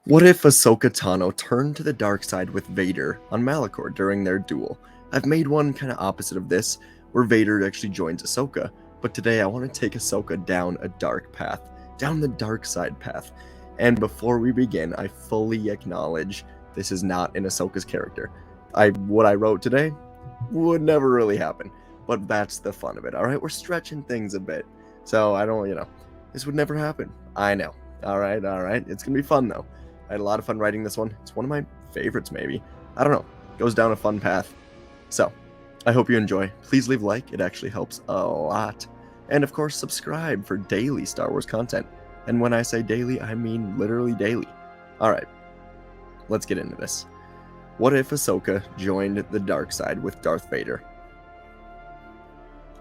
What if Ahsoka Tano turned to the dark side with Vader on Malachor during their duel? I've made one kind of opposite of this, where Vader actually joins Ahsoka, but today I want to take Ahsoka down a dark path, down the dark side path. And before we begin, I fully acknowledge this is not in Ahsoka's character. What I wrote today would never really happen, but that's the fun of it. All right, we're stretching things a bit, so I don't, this would never happen. I know. All right. It's gonna be fun though. I had a lot of fun writing this one. It's one of my favorites, maybe. I don't know. Goes down a fun path. So, I hope you enjoy. Please leave a like. It actually helps a lot. And of course, subscribe for daily Star Wars content. And when I say daily, I mean literally daily. Alright, let's get into this. What if Ahsoka joined the dark side with Darth Vader?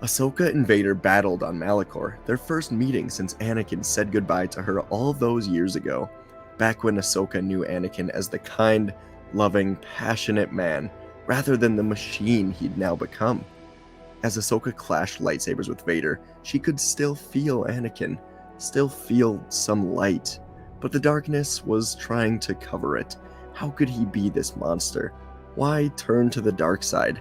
Ahsoka and Vader battled on Malachor, their first meeting since Anakin said goodbye to her all those years ago. Back when Ahsoka knew Anakin as the kind, loving, passionate man, rather than the machine he'd now become. As Ahsoka clashed lightsabers with Vader, she could still feel Anakin, still feel some light, but the darkness was trying to cover it. How could he be this monster? Why turn to the dark side?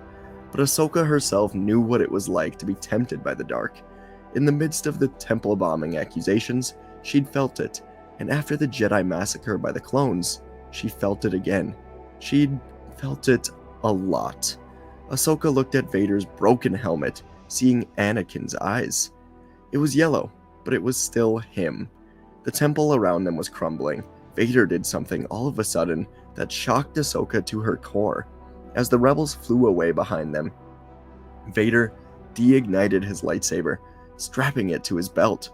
But Ahsoka herself knew what it was like to be tempted by the dark. In the midst of the temple bombing accusations, she'd felt it. And after the Jedi massacre by the clones, she felt it again. She'd felt it a lot. Ahsoka looked at Vader's broken helmet, seeing Anakin's eyes. It was yellow, but it was still him. The temple around them was crumbling. Vader did something all of a sudden that shocked Ahsoka to her core. As the rebels flew away behind them, Vader deignited his lightsaber, strapping it to his belt.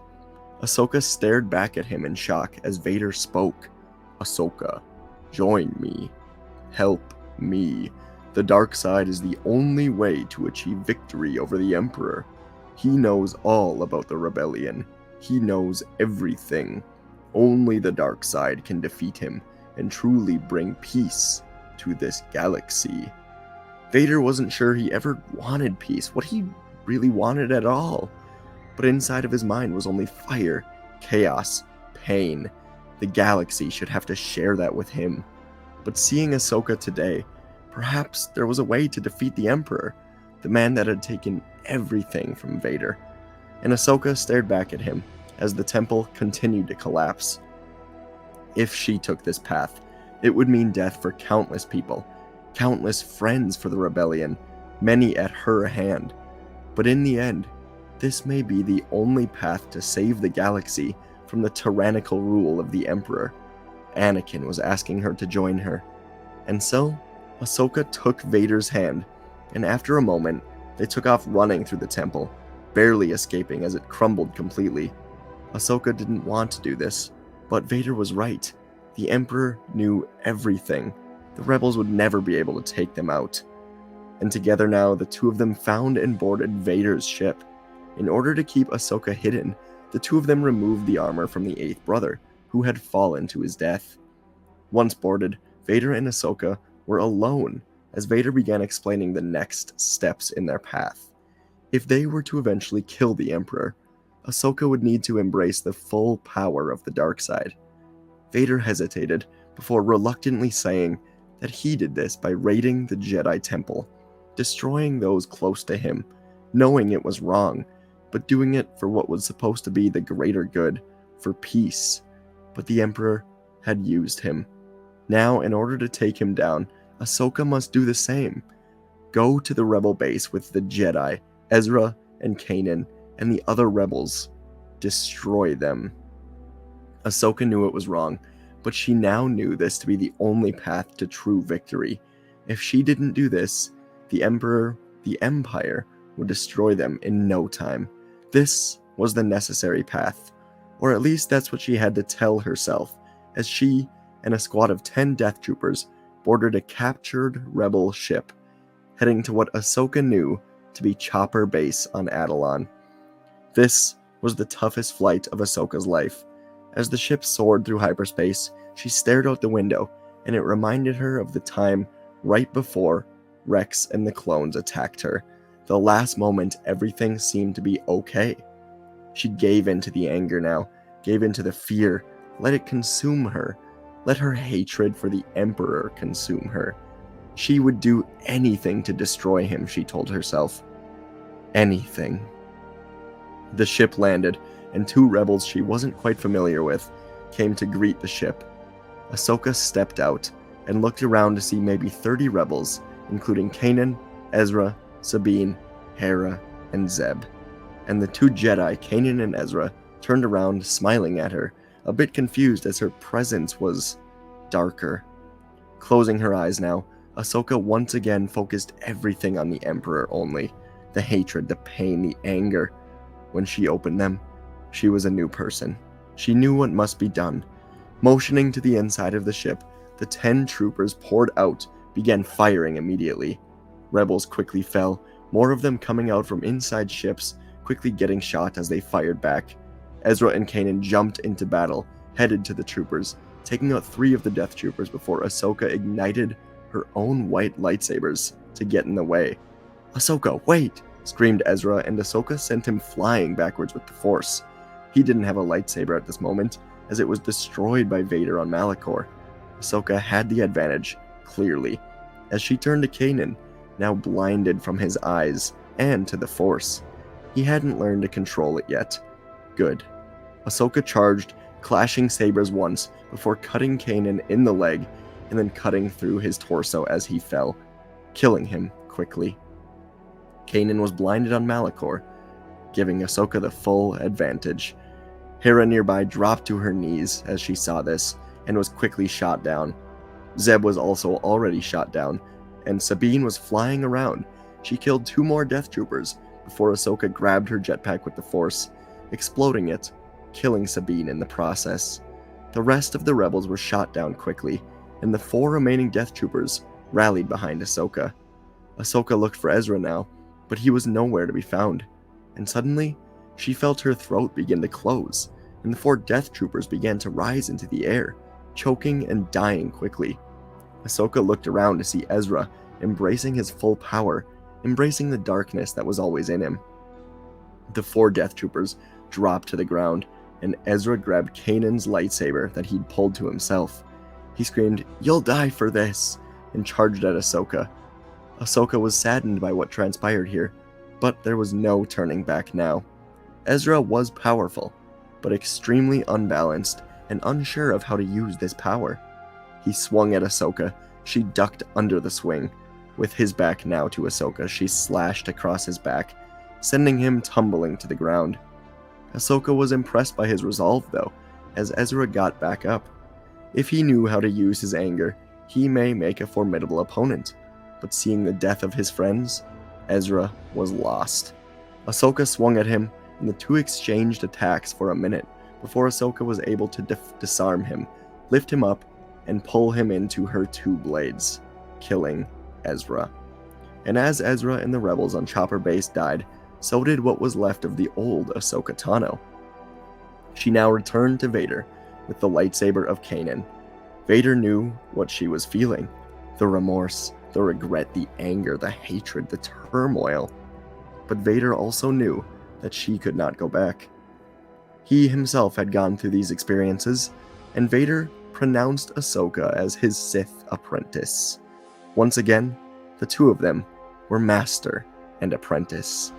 Ahsoka stared back at him in shock as Vader spoke. Ahsoka, join me. Help me. The dark side is the only way to achieve victory over the Emperor. He knows all about the rebellion. He knows everything. Only the dark side can defeat him and truly bring peace to this galaxy. Vader wasn't sure he ever wanted peace, what he really wanted at all. But inside of his mind was only fire, chaos, pain. The galaxy should have to share that with him. But seeing Ahsoka today, perhaps there was a way to defeat the Emperor, the man that had taken everything from Vader. And Ahsoka stared back at him as the temple continued to collapse. If she took this path, it would mean death for countless people, countless friends for the rebellion, many at her hand. But in the end, this may be the only path to save the galaxy from the tyrannical rule of the Emperor. Anakin was asking her to join her. And so, Ahsoka took Vader's hand, and after a moment, they took off running through the temple, barely escaping as it crumbled completely. Ahsoka didn't want to do this, but Vader was right. The Emperor knew everything. The rebels would never be able to take them out. And together now, the two of them found and boarded Vader's ship. In order to keep Ahsoka hidden, the two of them removed the armor from the eighth brother, who had fallen to his death. Once boarded, Vader and Ahsoka were alone as Vader began explaining the next steps in their path. If they were to eventually kill the Emperor, Ahsoka would need to embrace the full power of the dark side. Vader hesitated before reluctantly saying that he did this by raiding the Jedi Temple, destroying those close to him, knowing it was wrong, but doing it for what was supposed to be the greater good, for peace. But the Emperor had used him. Now, in order to take him down, Ahsoka must do the same. Go to the rebel base with the Jedi, Ezra and Kanan, and the other rebels. Destroy them. Ahsoka knew it was wrong, but she now knew this to be the only path to true victory. If she didn't do this, the Emperor, the Empire, would destroy them in no time. This was the necessary path, or at least that's what she had to tell herself, as she and a squad of 10 Death Troopers boarded a captured rebel ship, heading to what Ahsoka knew to be Chopper Base on Atollon. This was the toughest flight of Ahsoka's life. As the ship soared through hyperspace, she stared out the window, and it reminded her of the time right before Rex and the clones attacked her. The last moment everything seemed to be okay. She gave in to the anger now, gave in to the fear, let it consume her. Let her hatred for the Emperor consume her. She would do anything to destroy him, she told herself. Anything. The ship landed, and 2 rebels she wasn't quite familiar with came to greet the ship. Ahsoka stepped out and looked around to see maybe 30 rebels, including Kanan, Ezra, Sabine, Hera, and Zeb. And the 2 Jedi, Kanan and Ezra, turned around, smiling at her, a bit confused as her presence was darker. Closing her eyes now, Ahsoka once again focused everything on the Emperor only. The hatred, the pain, the anger. When she opened them, she was a new person. She knew what must be done. Motioning to the inside of the ship, the 10 troopers poured out, began firing immediately. Rebels quickly fell, more of them coming out from inside ships, quickly getting shot as they fired back. Ezra and Kanan jumped into battle, headed to the troopers, taking out 3 of the Death Troopers before Ahsoka ignited her own white lightsabers to get in the way. "Ahsoka, wait!" screamed Ezra, and Ahsoka sent him flying backwards with the Force. He didn't have a lightsaber at this moment, as it was destroyed by Vader on Malachor. Ahsoka had the advantage, clearly, as she turned to Kanan, now blinded from his eyes, and to the Force. He hadn't learned to control it yet. Good. Ahsoka charged, clashing sabers once, before cutting Kanan in the leg, and then cutting through his torso as he fell, killing him quickly. Kanan was blinded on Malachor, giving Ahsoka the full advantage. Hera nearby dropped to her knees as she saw this, and was quickly shot down. Zeb was also already shot down, and Sabine was flying around. She killed 2 more Death Troopers before Ahsoka grabbed her jetpack with the Force, exploding it, killing Sabine in the process. The rest of the rebels were shot down quickly, and the 4 remaining Death Troopers rallied behind Ahsoka. Ahsoka looked for Ezra now, but he was nowhere to be found, and suddenly, she felt her throat begin to close, and the 4 Death Troopers began to rise into the air, choking and dying quickly. Ahsoka looked around to see Ezra embracing his full power, embracing the darkness that was always in him. The 4 Death Troopers dropped to the ground, and Ezra grabbed Kanan's lightsaber that he'd pulled to himself. He screamed, "You'll die for this!" and charged at Ahsoka. Ahsoka was saddened by what transpired here, but there was no turning back now. Ezra was powerful, but extremely unbalanced and unsure of how to use this power. He swung at Ahsoka. She ducked under the swing. With his back now to Ahsoka, she slashed across his back, sending him tumbling to the ground. Ahsoka was impressed by his resolve, though, as Ezra got back up. If he knew how to use his anger, he may make a formidable opponent, but seeing the death of his friends, Ezra was lost. Ahsoka swung at him, and the 2 exchanged attacks for a minute before Ahsoka was able to disarm him, lift him up, and pull him into her 2 blades, killing Ezra. And as Ezra and the rebels on Chopper Base died, so did what was left of the old Ahsoka Tano. She now returned to Vader with the lightsaber of Kanan. Vader knew what she was feeling: the remorse, the regret, the anger, the hatred, the turmoil. But Vader also knew that she could not go back. He himself had gone through these experiences, and Vader pronounced Ahsoka as his Sith apprentice. Once again, the 2 of them were master and apprentice.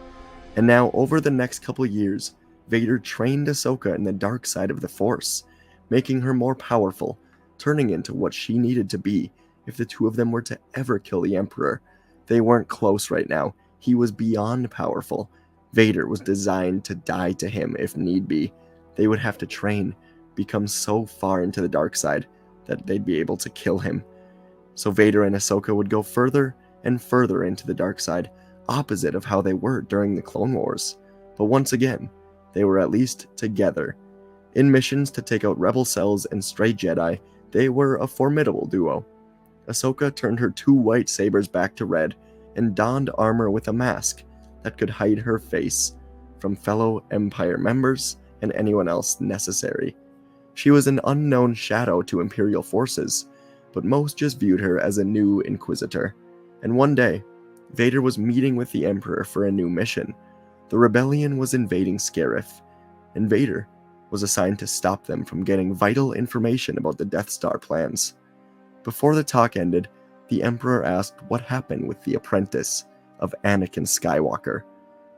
And now, over the next couple years, Vader trained Ahsoka in the dark side of the Force, making her more powerful, turning into what she needed to be if the 2 of them were to ever kill the Emperor. They weren't close right now. He was beyond powerful. Vader was designed to die to him if need be. They would have to train, become so far into the dark side that they'd be able to kill him. So Vader and Ahsoka would go further and further into the dark side, opposite of how they were during the Clone Wars. But once again, they were at least together. In missions to take out rebel cells and stray Jedi, they were a formidable duo. Ahsoka turned her 2 white sabers back to red and donned armor with a mask that could hide her face from fellow Empire members and anyone else necessary. She was an unknown shadow to Imperial forces, but most just viewed her as a new Inquisitor. And one day, Vader was meeting with the Emperor for a new mission. The rebellion was invading Scarif, and Vader was assigned to stop them from getting vital information about the Death Star plans. Before the talk ended, the Emperor asked what happened with the apprentice of Anakin Skywalker,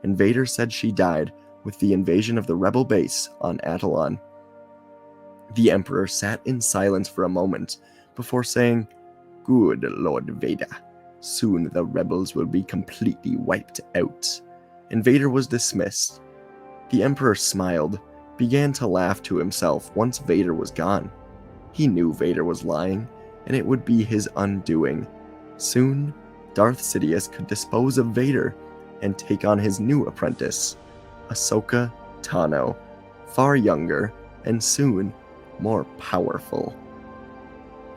and Vader said she died with the invasion of the rebel base on Atollon. The Emperor sat in silence for a moment before saying, "Good Lord Vader, soon the rebels will be completely wiped out," and Vader was dismissed. The Emperor smiled, began to laugh to himself once Vader was gone. He knew Vader was lying, and it would be his undoing. Soon, Darth Sidious could dispose of Vader and take on his new apprentice, Ahsoka Tano, far younger and soon more powerful.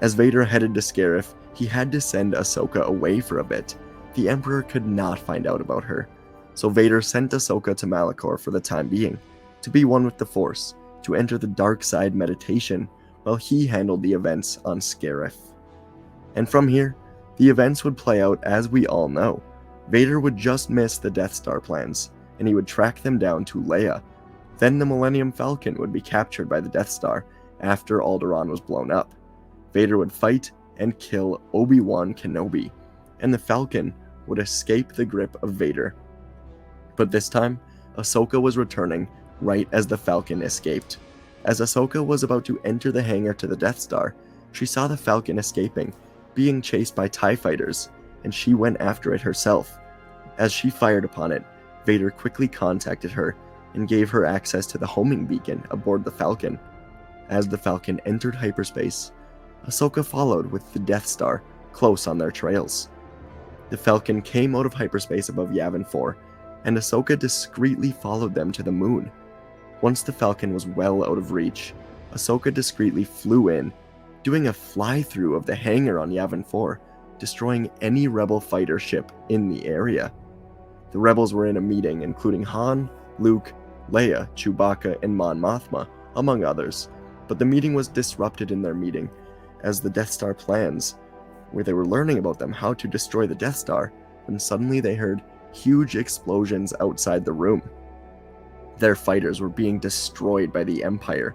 As Vader headed to Scarif, he had to send Ahsoka away for a bit. The Emperor could not find out about her, so Vader sent Ahsoka to Malachor for the time being, to be one with the Force, to enter the dark side meditation, while he handled the events on Scarif. And from here, the events would play out as we all know. Vader would just miss the Death Star plans, and he would track them down to Leia. Then the Millennium Falcon would be captured by the Death Star after Alderaan was blown up. Vader would fight and kill Obi-Wan Kenobi, and the Falcon would escape the grip of Vader. But this time, Ahsoka was returning right as the Falcon escaped. As Ahsoka was about to enter the hangar to the Death Star, she saw the Falcon escaping, being chased by TIE fighters, and she went after it herself. As she fired upon it, Vader quickly contacted her and gave her access to the homing beacon aboard the Falcon. As the Falcon entered hyperspace, Ahsoka followed with the Death Star close on their trails. The Falcon came out of hyperspace above Yavin 4, and Ahsoka discreetly followed them to the moon. Once the Falcon was well out of reach, Ahsoka discreetly flew in, doing a fly-through of the hangar on Yavin 4, destroying any rebel fighter ship in the area. The rebels were in a meeting including Han, Luke, Leia, Chewbacca, and Mon Mothma, among others, but the meeting was disrupted in their meeting as the Death Star plans, where they were learning about them how to destroy the Death Star, when suddenly they heard huge explosions outside the room. Their fighters were being destroyed by the Empire.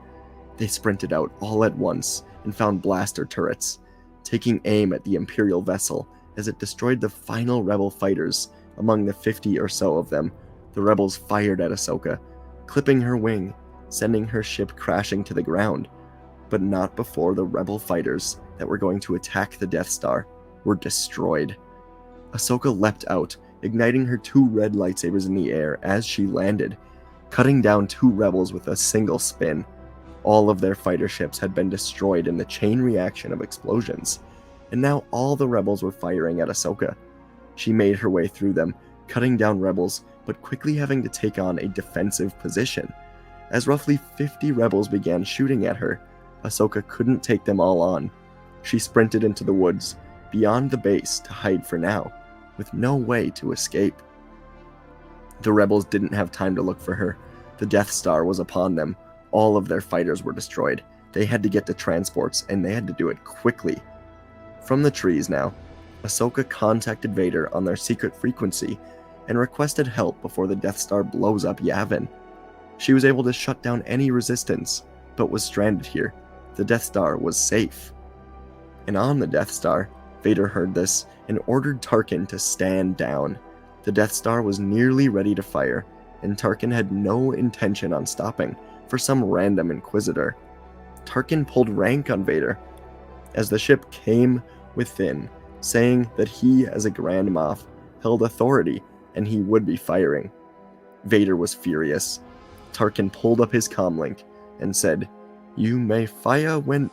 They sprinted out all at once and found blaster turrets, taking aim at the Imperial vessel as it destroyed the final rebel fighters. Among the 50 or so of them, the rebels fired at Ahsoka, clipping her wing, sending her ship crashing to the ground, but not before the rebel fighters that were going to attack the Death Star were destroyed. Ahsoka leapt out, igniting her 2 red lightsabers in the air as she landed, cutting down 2 rebels with a single spin. All of their fighter ships had been destroyed in the chain reaction of explosions, and now all the rebels were firing at Ahsoka. She made her way through them, cutting down rebels, but quickly having to take on a defensive position. As roughly 50 rebels began shooting at her, Ahsoka couldn't take them all on. She sprinted into the woods, beyond the base, to hide for now, with no way to escape. The rebels didn't have time to look for her. The Death Star was upon them. All of their fighters were destroyed. They had to get to transports, and they had to do it quickly. From the trees now, Ahsoka contacted Vader on their secret frequency and requested help before the Death Star blows up Yavin. She was able to shut down any resistance, but was stranded here. The Death Star was safe. And on the Death Star, Vader heard this and ordered Tarkin to stand down. The Death Star was nearly ready to fire, and Tarkin had no intention on stopping for some random Inquisitor. Tarkin pulled rank on Vader as the ship came within, saying that he, as a Grand Moff, held authority and he would be firing. Vader was furious. Tarkin pulled up his comlink and said, "You may fire when..."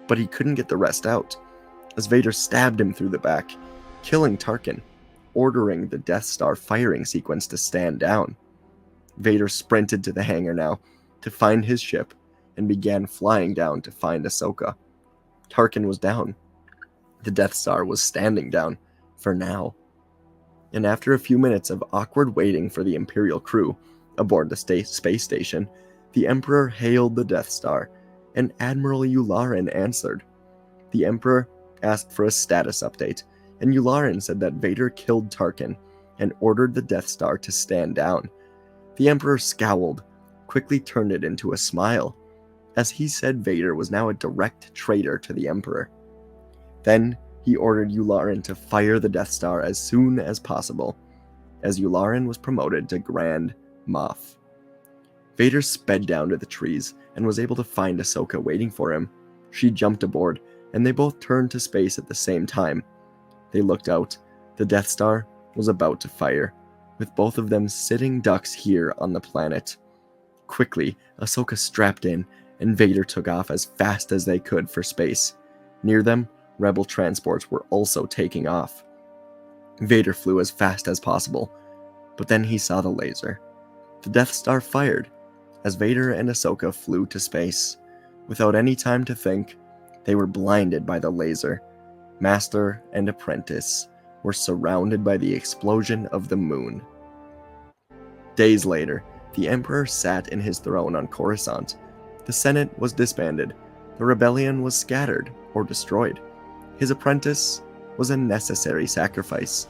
But he couldn't get the rest out, as Vader stabbed him through the back, killing Tarkin, ordering the Death Star firing sequence to stand down. Vader sprinted to the hangar now to find his ship and began flying down to find Ahsoka. Tarkin was down. The Death Star was standing down, for now. And after a few minutes of awkward waiting for the Imperial crew aboard the space station, the Emperor hailed the Death Star, and Admiral Yularen answered. The Emperor asked for a status update, and Yularen said that Vader killed Tarkin and ordered the Death Star to stand down. The Emperor scowled, quickly turned it into a smile, as he said Vader was now a direct traitor to the Emperor. Then he ordered Yularen to fire the Death Star as soon as possible, as Yularen was promoted to Grand Moff. Vader sped down to the trees and was able to find Ahsoka waiting for him. She jumped aboard, and they both turned to space at the same time. They looked out. The Death Star was about to fire, with both of them sitting ducks here on the planet. Quickly, Ahsoka strapped in, and Vader took off as fast as they could for space. Near them, Rebel transports were also taking off. Vader flew as fast as possible, but then he saw the laser. The Death Star fired, as Vader and Ahsoka flew to space. Without any time to think, they were blinded by the laser. Master and apprentice were surrounded by the explosion of the moon. Days later, the Emperor sat in his throne on Coruscant. The Senate was disbanded. The rebellion was scattered or destroyed. His apprentice was a necessary sacrifice.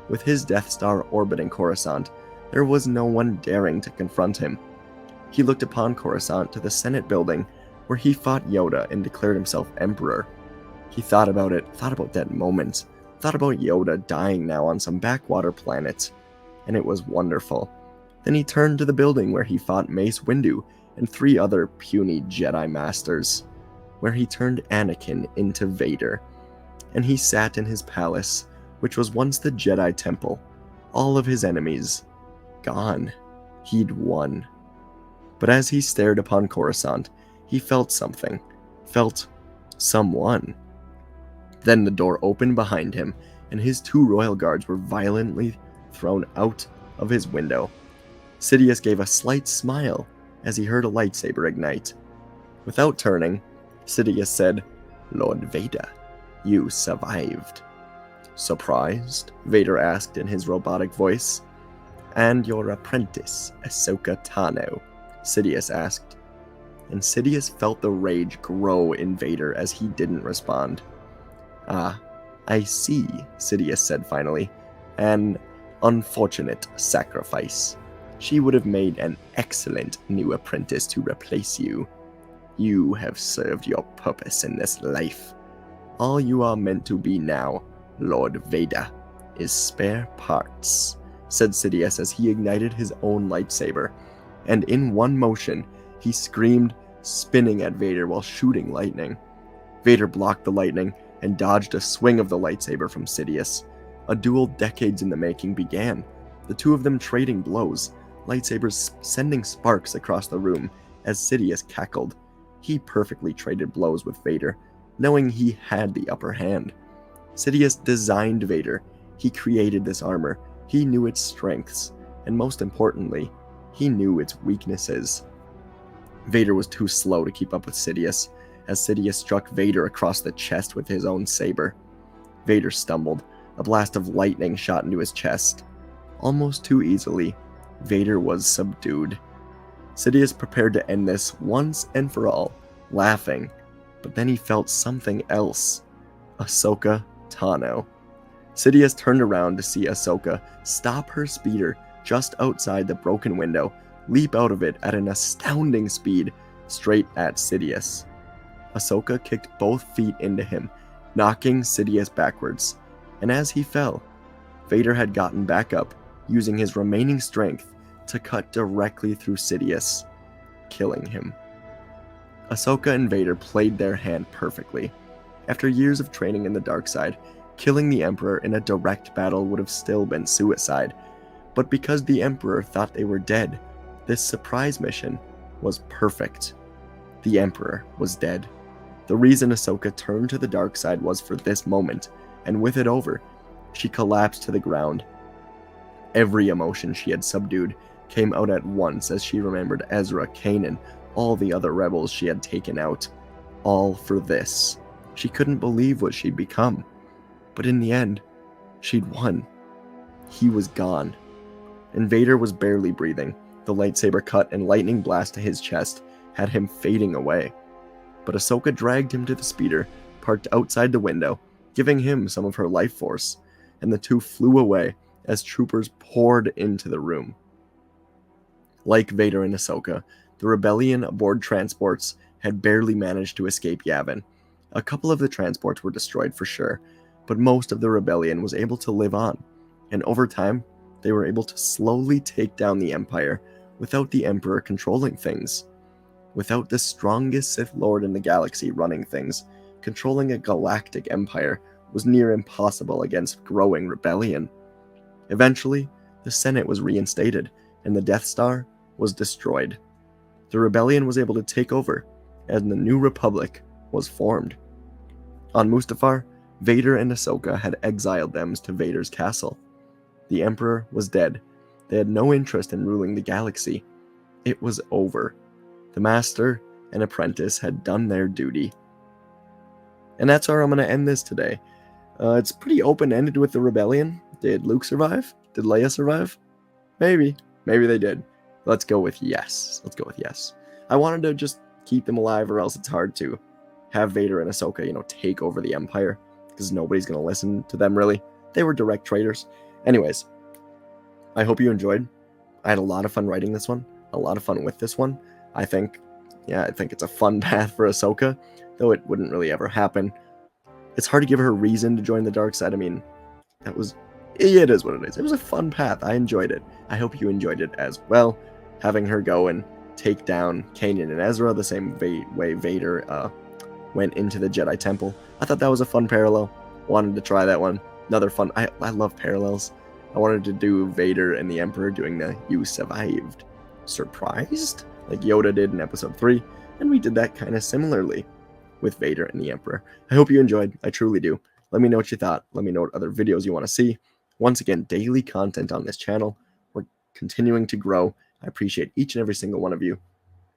With his Death Star orbiting Coruscant, there was no one daring to confront him. He looked upon Coruscant to the Senate building, where he fought Yoda and declared himself Emperor. He thought about that moment, thought about Yoda dying now on some backwater planet, and it was wonderful. Then he turned to the building where he fought Mace Windu and 3 other puny Jedi Masters, where he turned Anakin into Vader. And he sat in his palace, which was once the Jedi Temple. All of his enemies gone. He'd won. But as he stared upon Coruscant, he felt something. Felt someone. Then the door opened behind him, and his 2 royal guards were violently thrown out of his window. Sidious gave a slight smile as he heard a lightsaber ignite. Without turning, Sidious said, "Lord Vader, you survived." "Surprised?" Vader asked in his robotic voice. "And your apprentice, Ahsoka Tano?" Sidious asked. And Sidious felt the rage grow in Vader as he didn't respond. "Ah, I see," Sidious said finally. "An unfortunate sacrifice. She would have made an excellent new apprentice to replace you. You have served your purpose in this life. All you are meant to be now, Lord Vader, is spare parts," said Sidious as he ignited his own lightsaber, and in one motion, he screamed, spinning at Vader while shooting lightning. Vader blocked the lightning and dodged a swing of the lightsaber from Sidious. A duel decades in the making began, the 2 of them trading blows, lightsabers sending sparks across the room as Sidious cackled. He perfectly traded blows with Vader, knowing he had the upper hand. Sidious designed Vader. He created this armor. He knew its strengths, and most importantly, he knew its weaknesses. Vader was too slow to keep up with Sidious, as Sidious struck Vader across the chest with his own saber. Vader stumbled. A blast of lightning shot into his chest. Almost too easily, Vader was subdued. Sidious prepared to end this once and for all, laughing, but then he felt something else. Ahsoka Tano. Sidious turned around to see Ahsoka stop her speeder just outside the broken window, leap out of it at an astounding speed, straight at Sidious. Ahsoka kicked both feet into him, knocking Sidious backwards, and as he fell, Vader had gotten back up, using his remaining strength to cut directly through Sidious, killing him. Ahsoka and Vader played their hand perfectly. After years of training in the dark side, killing the Emperor in a direct battle would have still been suicide, but because the Emperor thought they were dead, this surprise mission was perfect. The Emperor was dead. The reason Ahsoka turned to the dark side was for this moment, and with it over, she collapsed to the ground. Every emotion she had subdued came out at once as she remembered Ezra, Kanan, all the other rebels she had taken out. All for this. She couldn't believe what she'd become. But in the end, she'd won. He was gone. And Vader was barely breathing. The lightsaber cut and lightning blast to his chest had him fading away. But Ahsoka dragged him to the speeder, parked outside the window, giving him some of her life force, and the 2 flew away as troopers poured into the room. Like Vader and Ahsoka, The rebellion aboard transports had barely managed to escape Yavin. A couple of the transports were destroyed for sure, but most of the rebellion was able to live on, and over time, they were able to slowly take down the Empire without the Emperor controlling things. Without the strongest Sith Lord in the galaxy running things, controlling a galactic empire was near impossible against growing rebellion. Eventually, the Senate was reinstated, and the Death Star was destroyed. The rebellion was able to take over, and the new Republic was formed. On Mustafar, Vader and Ahsoka had exiled them to Vader's castle. The Emperor was dead. They had no interest in ruling the galaxy. It was over. The Master and Apprentice had done their duty. And that's where I'm going to end this today. It's pretty open-ended with the rebellion. Did Luke survive? Did Leia survive? Maybe. Maybe they did. Let's go with yes. Let's go with yes. I wanted to just keep them alive, or else it's hard to have Vader and Ahsoka, take over the Empire, because nobody's going to listen to them, really. They were direct traitors. Anyways, I hope you enjoyed. I had a lot of fun writing this one. A lot of fun with this one. I think it's a fun path for Ahsoka, though it wouldn't really ever happen. It's hard to give her a reason to join the dark side. I mean, it is what it is. It was a fun path. I enjoyed it. I hope you enjoyed it as well. Having her go and take down Kanan and Ezra the same way Vader went into the Jedi Temple. I thought that was a fun parallel. Wanted to try that one. Another fun. I love parallels. I wanted to do Vader and the Emperor doing the "You survived" surprised, like Yoda did in Episode 3, and we did that kind of similarly with Vader and the Emperor. I hope you enjoyed. I truly do. Let me know what you thought. Let me know what other videos you want to see. Once again, daily content on this channel. We're continuing to grow. I appreciate each and every single one of you.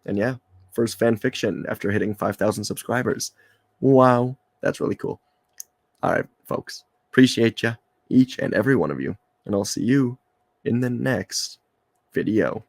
And yeah, first fan fiction after hitting 5,000 subscribers. Wow, that's really cool. All right, folks. Appreciate you, each and every one of you. And I'll see you in the next video.